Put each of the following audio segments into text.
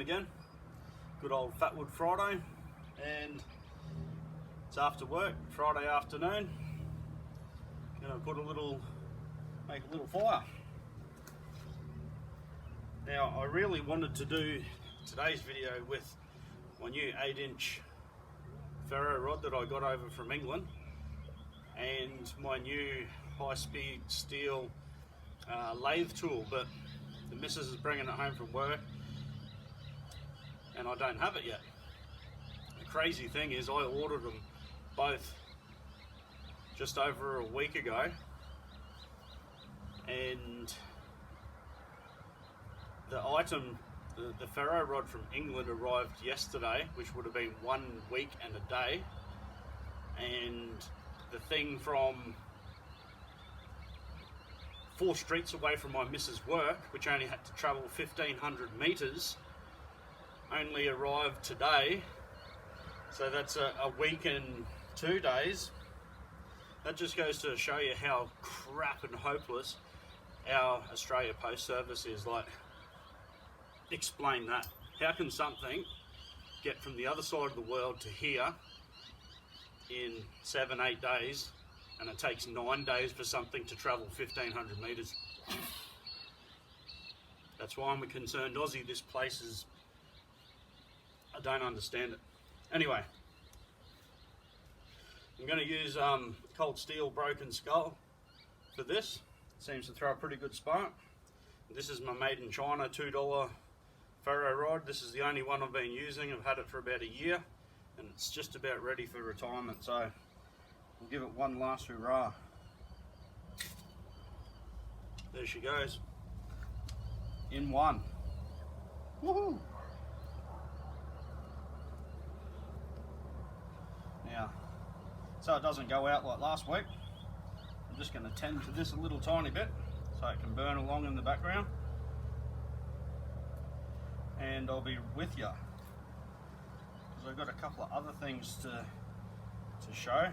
again. Good old Fatwood Friday, and it's after work, Friday afternoon. Gonna make a little fire. Now, I really wanted to do today's video with my new 8-inch ferro rod that I got over from England, and my new high-speed steel lathe tool, but the missus is bringing it home from work and I don't have it yet. The crazy thing is, I ordered them both just over a week ago, and the item, the ferro rod from England, arrived yesterday, which would have been 1 week and a day, and the thing from 4 streets away from my missus' work, which only had to travel 1,500 metres, only arrived today. So that's a week and 2 days. That just goes to show you how crap and hopeless our Australia Post Service is. Like, explain that. How can something get from the other side of the world to here in 7-8 days, and it takes 9 days for something to travel 1,500 metres? That's why I'm a concerned Aussie. This place is, I don't understand it. Anyway, I'm going to use cold steel broken skull for this. It seems to throw a pretty good spark. This is my made in China $2 ferro rod. This is the only one I've been using. I've had it for about a year, and it's just about ready for retirement, so we'll give it one last hurrah. There she goes, in one. Woohoo! Now, so it doesn't go out like last week, I'm just going to tend to this a little tiny bit so it can burn along in the background, and I'll be with you because I've got a couple of other things to show.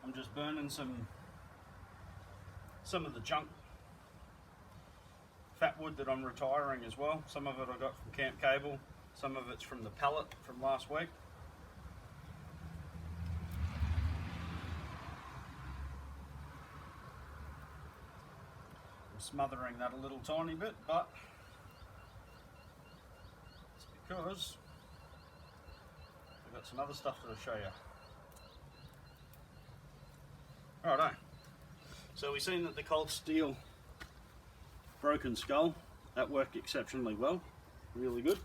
I'm just burning some of the junk Fatwood that I'm retiring as well. Some of it I got from Camp Cable, some of it's from the pallet from last week. I'm smothering that a little tiny bit, but it's because I've got some other stuff to show you. Righto. So we've seen that the cold steel broken skull, that worked exceptionally well, really good.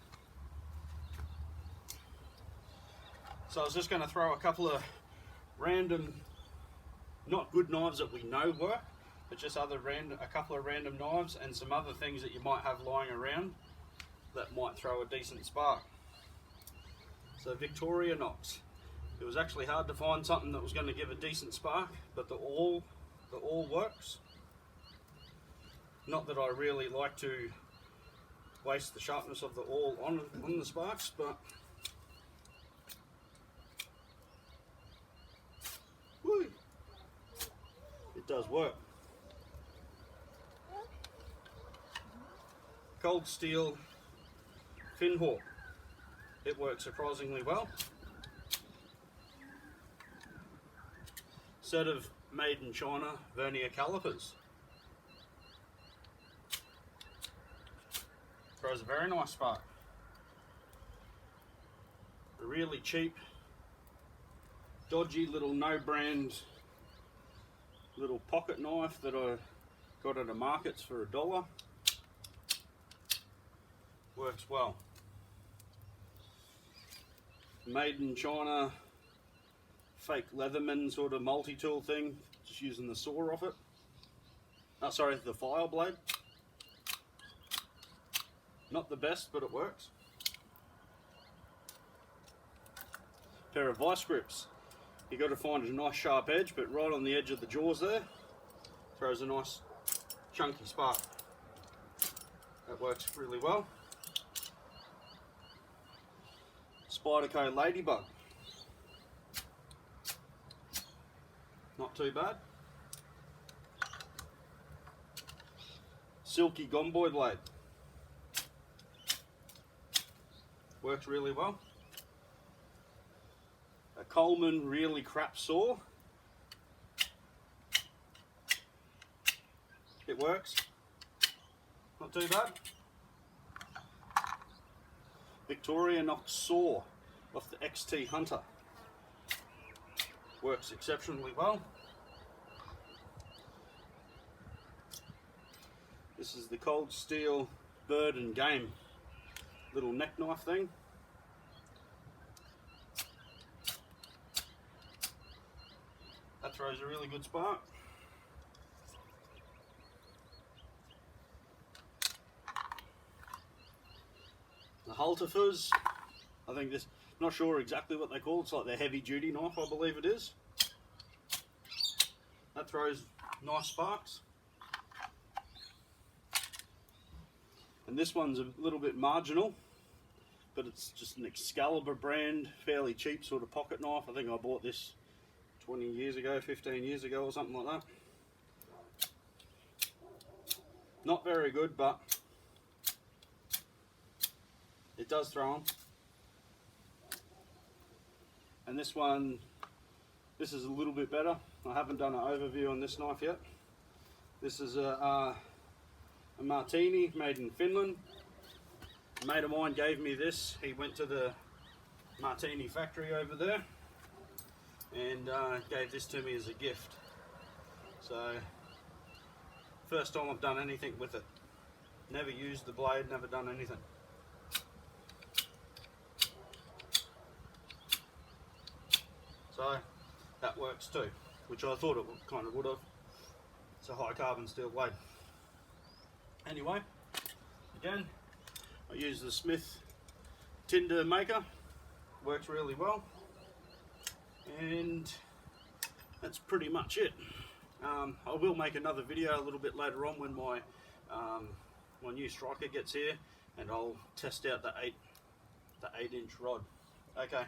So I was just going to throw a couple of random, not good knives that we know work, but just a couple of random knives and some other things that you might have lying around that might throw a decent spark. So Victoria Knox. It was actually hard to find something that was going to give a decent spark, but the awl works. Not that I really like to waste the sharpness of the awl on the sparks, but whoo, it does work. Cold steel fin hawk. It works surprisingly well. Set of made in China vernier calipers. Throws a very nice spark. A really cheap, dodgy little no-brand little pocket knife that I got at a Markets for $1. Works well. Made in China fake Leatherman sort of multi-tool thing, just using the saw off it. Oh, sorry, the file blade. Not the best, but it works. Pair of vice grips. You got to find a nice sharp edge, but right on the edge of the jaws there, throws a nice chunky spark. That works really well. Spyderco Ladybug. Not too bad. silky gomboy blade. Works really well. A Coleman really crap saw. It works. Not too bad. Victorinox saw off the XT Hunter. Works exceptionally well. This is the Cold Steel Bird and Game little neck knife thing. That throws a really good spark. The Halterfers, I think this, not sure exactly what they call it, it's like their heavy duty knife, I believe it is. That throws nice sparks. And this one's a little bit marginal, but it's just an Excalibur brand, fairly cheap sort of pocket knife. I think I bought this 20 years ago, 15 years ago or something like that. Not very good, but it does throw them. And this one, this is a little bit better. I haven't done an overview on this knife yet. This is a Martini made in Finland. A mate of mine gave me this. He went to the Martini factory over there and gave this to me as a gift. So, first time I've done anything with it. Never used the blade, never done anything. So, that works too, which I thought it kind of would have. It's a high carbon steel blade. Anyway, again, I use the Smith tinder maker, works really well, and that's pretty much it. I will make another video a little bit later on when my my new striker gets here, and I'll test out the 8-inch rod. Okay.